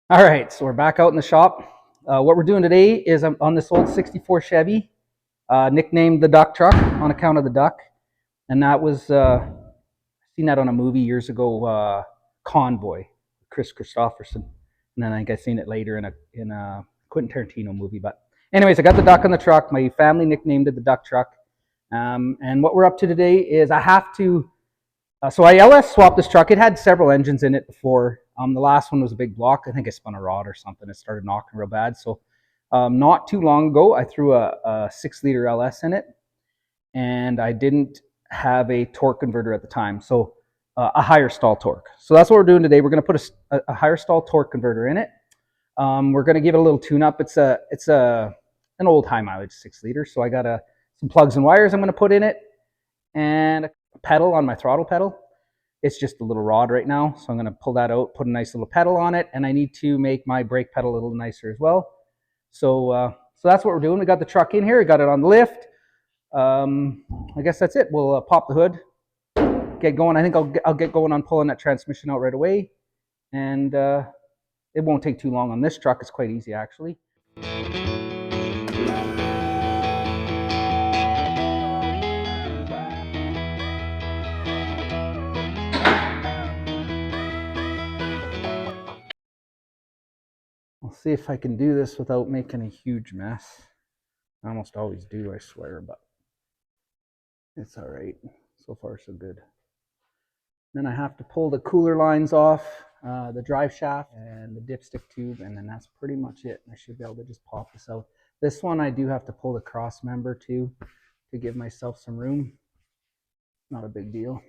All right, so we're back out in the shop. What we're doing today is I'm on this old 64 Chevy, nicknamed the duck truck on account of the duck. And that was, seen that on a movie years ago, Convoy, Chris Christopherson. And then I think I seen it later in a Quentin Tarantino movie. But anyways, I got the duck on the truck. My family nicknamed it the duck truck. And what we're up to today is I have to so I LS swapped this truck. It had several engines in it before. The last one was a big block. I think I spun a rod or something. It started knocking real bad. So not too long ago, I threw a 6-liter LS in it, and I didn't have a torque converter at the time. So a higher stall torque. So that's what we're doing today. We're going to put a higher stall torque converter in it. We're going to give it a little tune-up. It's an old high mileage 6-liter. So I got some plugs and wires I'm going to put in it, and a pedal on my throttle pedal. It's just a little rod right now, so I'm going to pull that out, put a nice little pedal on it, and I need to make my brake pedal a little nicer as well. So that's what we're doing. We got the truck in here, we got it on the lift. I guess that's it. We'll pop the hood, get going. I think I'll get going on pulling that transmission out right away, and it won't take too long on this truck. It's quite easy actually. I'll see if I can do this without making a huge mess. I almost always do, I swear, but it's all right. So far, so good. Then I have to pull the cooler lines off, the drive shaft, and the dipstick tube, and then that's pretty much it. I should be able to just pop this out. This one I do have to pull the cross member too to give myself some room. Not a big deal.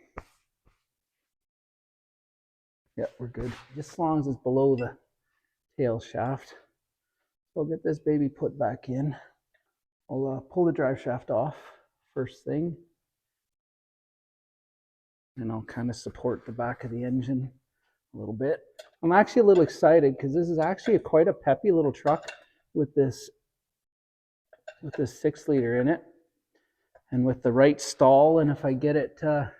Yeah, we're good. Just as long as it's below the tail shaft. So I'll get this baby put back in. I'll pull the drive shaft off first thing, and I'll kind of support the back of the engine a little bit. I'm actually a little excited because this is actually quite a peppy little truck with this 6-liter in it, and with the right stall. And if I get it, I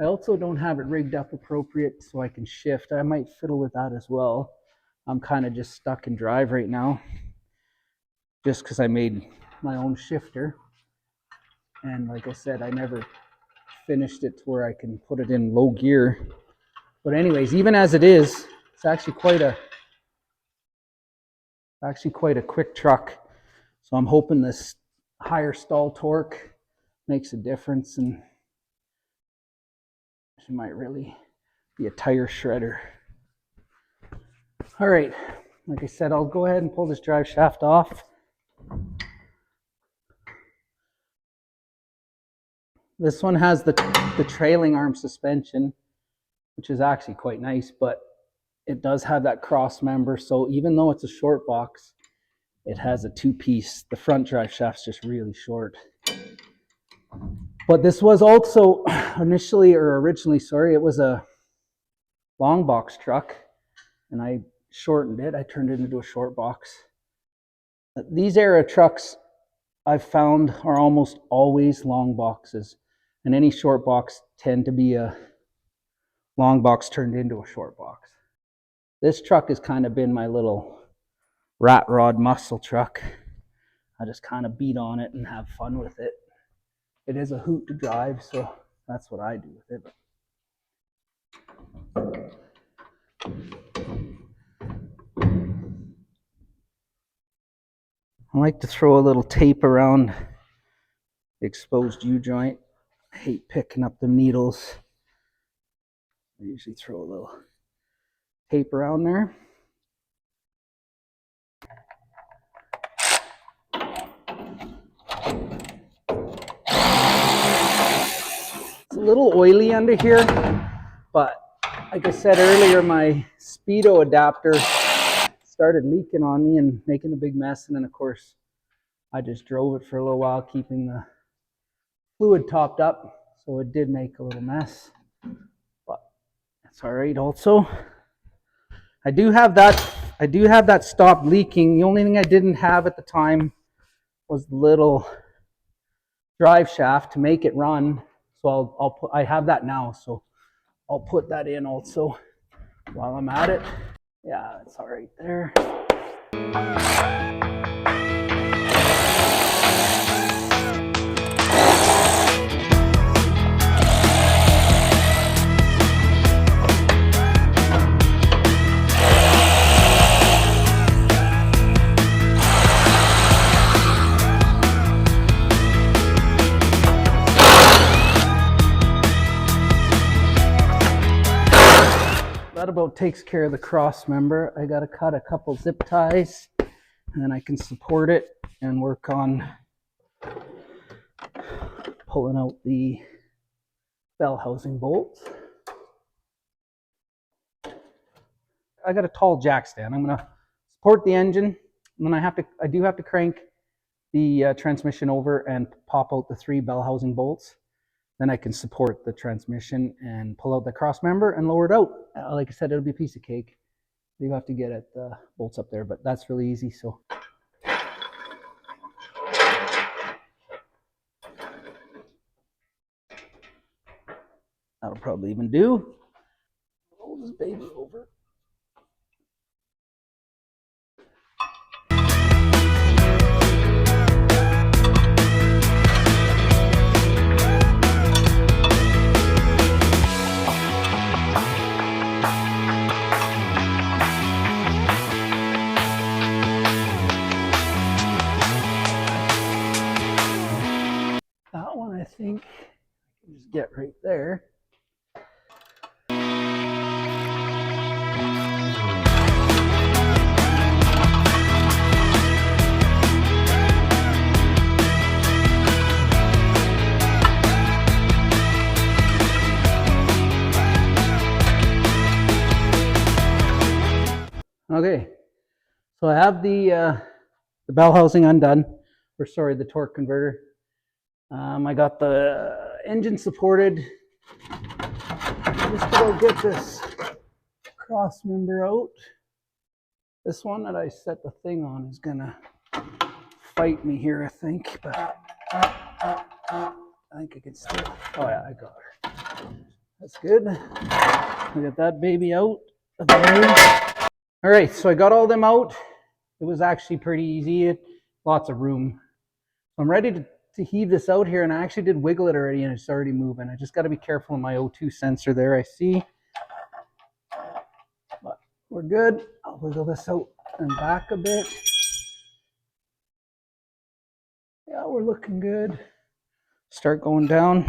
also don't have it rigged up appropriate so I can shift. I might fiddle with that as well. I'm kind of just stuck in drive right now, just because I made my own shifter, and like I said, I never finished it to where I can put it in low gear. But anyways, even as it is, it's actually quite a quick truck. So I'm hoping this higher stall torque makes a difference, and she might really be a tire shredder. All right, like I said, I'll go ahead and pull this drive shaft off. This one has the trailing arm suspension, which is actually quite nice, but it does have that cross member. So even though it's a short box, it has a 2-piece. The front drive shaft's just really short. But this was also originally, sorry, it was a long box truck, and I shortened it. I turned it into a short box. These era trucks I've found are almost always long boxes, and any short box tend to be a long box turned into a short box. This truck has kind of been my little rat rod muscle truck. I just kind of beat on it and have fun with it. It is a hoot to drive, so that's what I do with it. I like to throw a little tape around the exposed U-joint. I hate picking up the needles. I usually throw a little tape around there. It's a little oily under here, but like I said earlier, my speedo adapter started leaking on me and making a big mess, and then of course I just drove it for a little while, keeping the fluid topped up, so it did make a little mess, but that's all right. Also, I do have that stopped leaking. The only thing I didn't have at the time was the little drive shaft to make it run. So I have that now, so I'll put that in also while I'm at it. Yeah, it's all right there. That about takes care of the cross member. I got to cut a couple zip ties and then I can support it and work on pulling out the bell housing bolts. I got a tall jack stand. I'm going to support the engine, and then I do have to crank the transmission over and pop out the 3 bell housing bolts. Then I can support the transmission and pull out the cross member and lower it out. Like I said, it'll be a piece of cake. You have to get at the bolts up there, but that's really easy. So that'll probably even do. Roll this baby over. That one, I think, I can just get right there. Okay, so I have the bell housing undone, or sorry, the torque converter. I got the engine supported. Just about get this cross member out. This one that I set the thing on is gonna fight me here, I think, but I think I can still. Oh yeah, I got her. That's good. I got that baby out of the way. All right, so I got all them out. It was actually pretty easy. Lots of room. I'm ready to heave this out here, and I actually did wiggle it already, and it's already moving. I just got to be careful of my O2 sensor there, I see. But we're good. I'll wiggle this out and back a bit. Yeah, we're looking good. Start going down.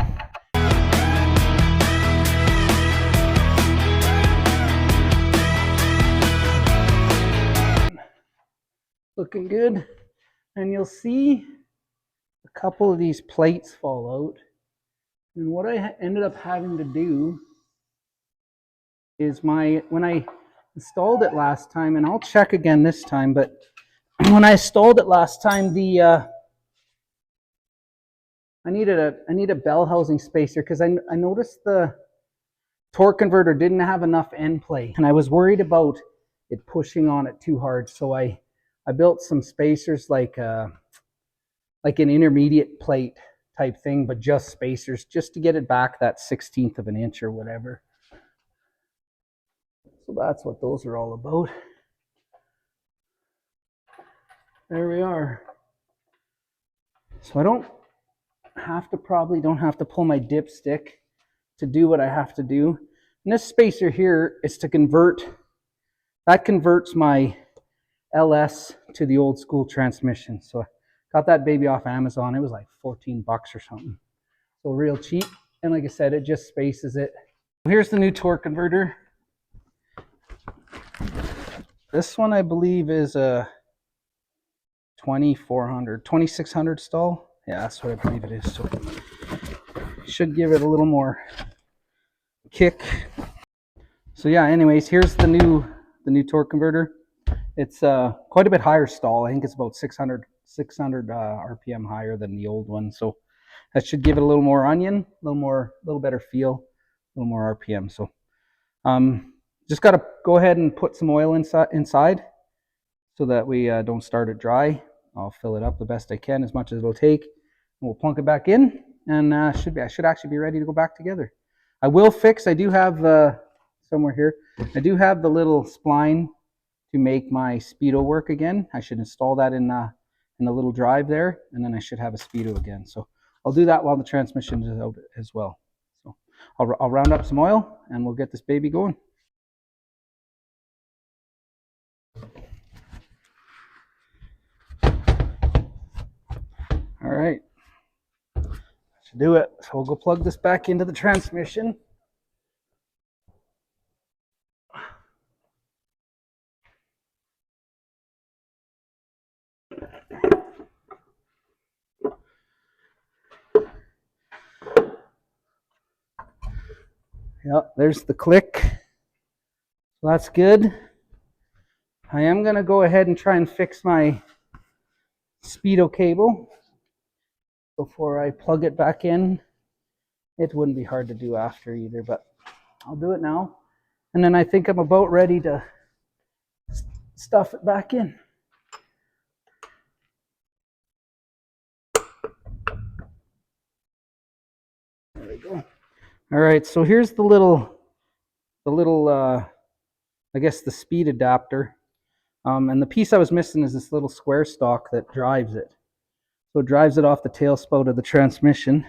Looking good. And you'll see a couple of these plates fall out. And what I ended up having to do is when I installed it last time, and I'll check again this time, but when I installed it last time, I need a bell housing spacer because I noticed the torque converter didn't have enough end play, and I was worried about it pushing on it too hard. So I built some spacers like an intermediate plate type thing, but just spacers, just to get it back that 1/16 of an inch or whatever. So that's what those are all about. There we are. So I don't have to pull my dipstick to do what I have to do. And this spacer here is to converts my LS to the old school transmission. So I got that baby off Amazon. It was like 14 bucks or something. So real cheap. And like I said, it just spaces it. Here's the new torque converter. This one I believe is a 2600 stall. Yeah, that's what I believe it is. So should give it a little more kick. So yeah, anyways, here's the new torque converter. It's quite a bit higher stall. I think it's about 600 RPM higher than the old one. So that should give it a little more onion, a little better feel, a little more RPM. So just got to go ahead and put some oil inside so that we don't start it dry. I'll fill it up the best I can, as much as it'll take. And we'll plunk it back in, and I should actually be ready to go back together. I do have somewhere here, I do have the little spline to make my speedo work again. I should install that in the little drive there, and then I should have a speedo again. So I'll do that while the transmission is out as well. So I'll round up some oil and we'll get this baby going. All right, should do it. So we'll go plug this back into the transmission. Yep, there's the click. So that's good. I am going to go ahead and try and fix my speedo cable before I plug it back in. It wouldn't be hard to do after either, but I'll do it now. And then I think I'm about ready to stuff it back in. There we go. All right, so here's the little I guess the speed adapter. And the piece I was missing is this little square stock that drives it. So it drives it off the tail spout of the transmission.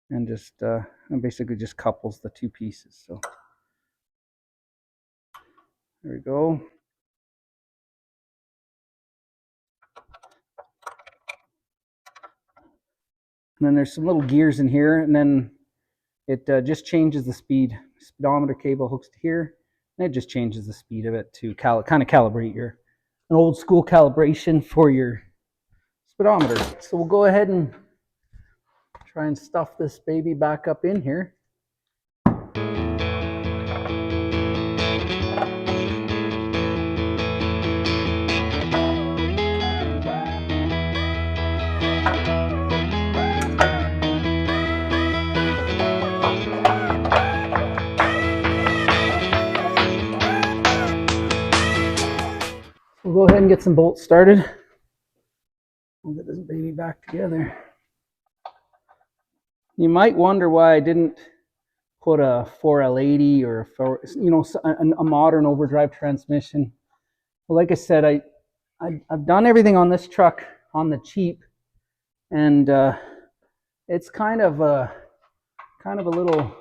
And just and basically just couples the two pieces. So there we go. And then there's some little gears in here, and then it just changes the speed. Speedometer cable hooks to here, and it just changes the speed of it to kind of calibrate an old school calibration for your speedometer. So we'll go ahead and try and stuff this baby back up in here. We'll go ahead and get some bolts started. We'll get this baby back together. You might wonder why I didn't put a 4L80 or a modern overdrive transmission. Well, like I said, I've done everything on this truck on the cheap, and it's kind of a little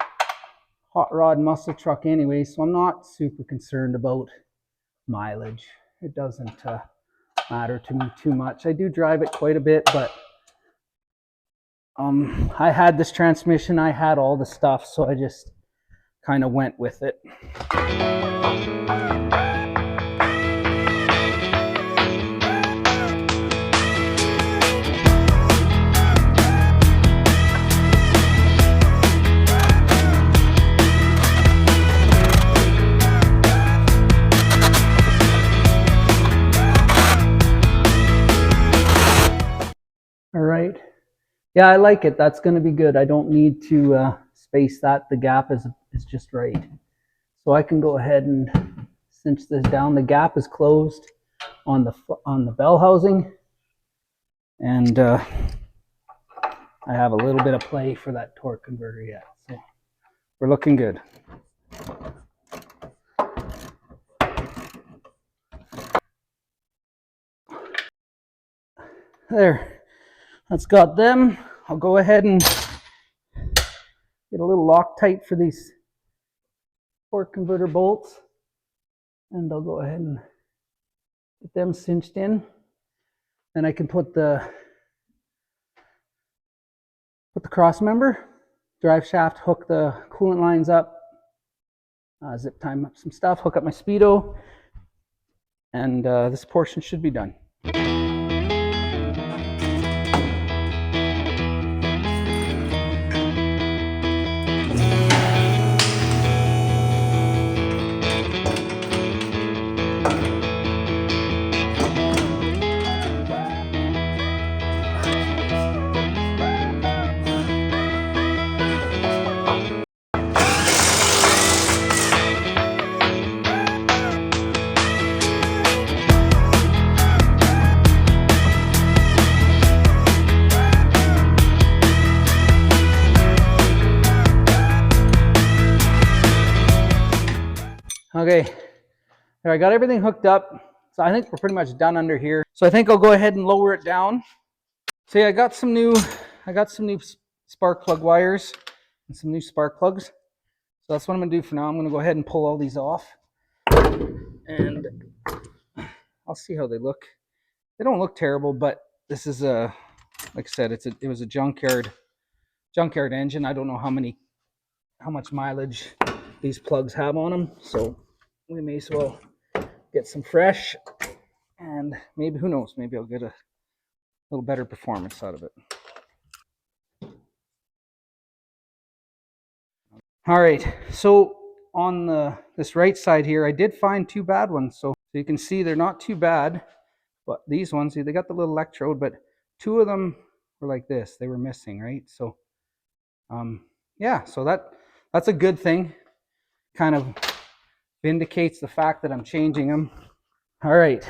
hot rod muscle truck anyway, so I'm not super concerned about mileage. It doesn't matter to me too much. I do drive it quite a bit, but I had this transmission, I had all the stuff, so I just kind of went with it. All right. Yeah, I like it. That's going to be good. I don't need to space that. The gap is just right. So I can go ahead and cinch this down. The gap is closed on the bell housing, and I have a little bit of play for that torque converter yet. So we're looking good. There. That's got them. I'll go ahead and get a little Loctite for these torque converter bolts, and I'll go ahead and get them cinched in. Then I can put the cross member, drive shaft, hook the coolant lines up, zip time up some stuff, hook up my speedo, and this portion should be done. Okay, there, I got everything hooked up. So I think we're pretty much done under here. So I think I'll go ahead and lower it down. So yeah, I got some new spark plug wires and some new spark plugs. So that's what I'm gonna do for now. I'm gonna go ahead and pull all these off, and I'll see how they look. They don't look terrible, but this is a, like I said, it was a junkyard engine. I don't know how much mileage these plugs have on them, so we may as well get some fresh, and maybe, who knows, maybe I'll get a little better performance out of it. All right, so on this right side here, I did find two bad ones. So you can see they're not too bad, but these ones, they got the little electrode, but two of them were like this. They were missing, right? So, yeah, so that's a good thing. Kind of vindicates the fact that I'm changing them. All right,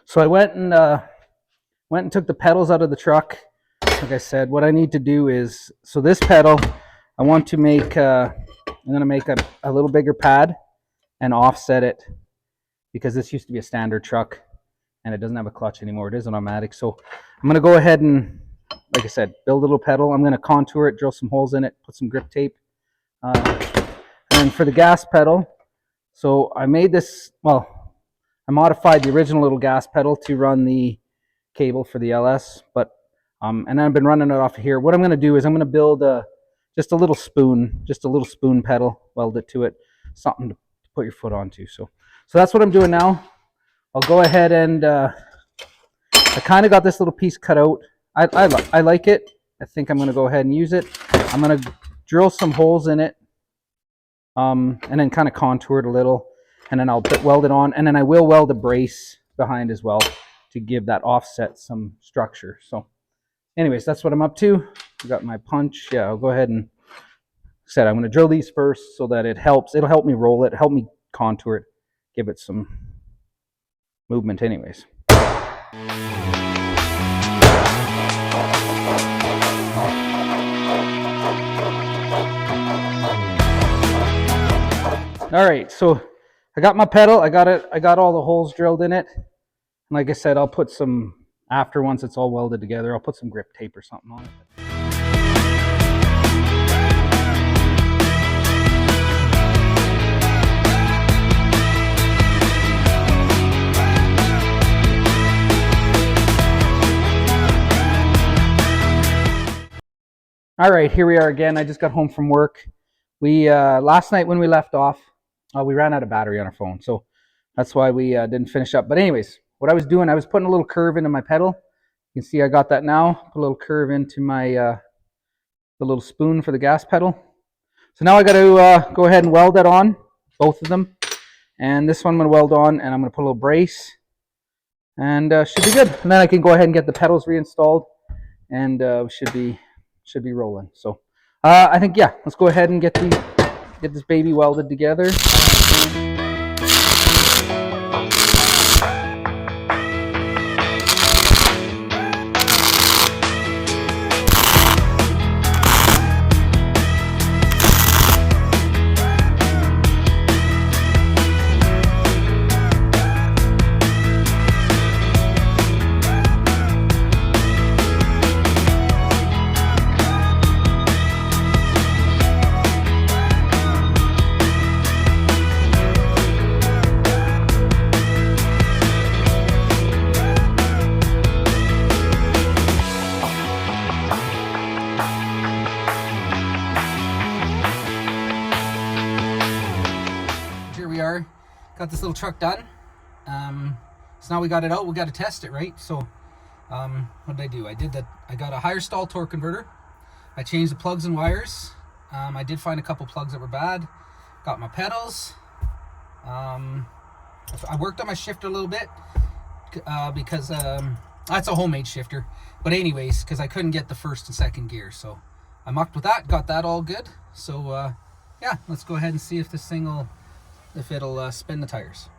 so I went and took the pedals out of the truck. Like I said, what I need to do is, so this pedal, I want to make, I'm going to make a little bigger pad and offset it, because this used to be a standard truck and it doesn't have a clutch anymore. It is an automatic. So I'm going to go ahead and, like I said, build a little pedal. I'm going to contour it, drill some holes in it, put some grip tape. And for the gas pedal, so I made this, well, I modified the original little gas pedal to run the cable for the LS, but and then I've been running it off of here. What I'm going to do is I'm going to build just a little spoon pedal, weld it to it, something to put your foot onto. So that's what I'm doing now. I'll go ahead and I kind of got this little piece cut out. I like it. I think I'm going to go ahead and use it. I'm going to drill some holes in it, and then kind of contour it a little, and then I'll weld it on, and then I will weld a brace behind as well to give that offset some structure. So anyways, that's what I'm up to. I got my punch. Yeah, I'll go ahead and, like I said, I'm going to drill these first so that it'll help me roll it, help me contour it, give it some movement anyways. All right, so I got my pedal. I got all the holes drilled in it. And like I said, I'll put some, after once it's all welded together, I'll put some grip tape or something on it. All right, here we are again. I just got home from work. We last night when we left off, we ran out of battery on our phone, so that's why we didn't finish up. But anyways, what I was doing, I was putting a little curve into my pedal. You can see I got that now. Put a little curve into my the little spoon for the gas pedal. So now I got to go ahead and weld that on, both of them. And this one I'm going to weld on, and I'm going to put a little brace, and should be good. And then I can go ahead and get the pedals reinstalled, and should be rolling. So I think, yeah, let's go ahead and get this baby welded together. Got this little truck done. So now we got it out, we got to test it, right? So what did I do? I got a higher stall torque converter. I changed the plugs and wires. I did find a couple plugs that were bad. Got my pedals. I worked on my shifter a little bit because that's a homemade shifter, but anyways, because I couldn't get the first and second gear, so I mucked with that, got that all good. So yeah, let's go ahead and see if this thing will, if it'll spin the tires.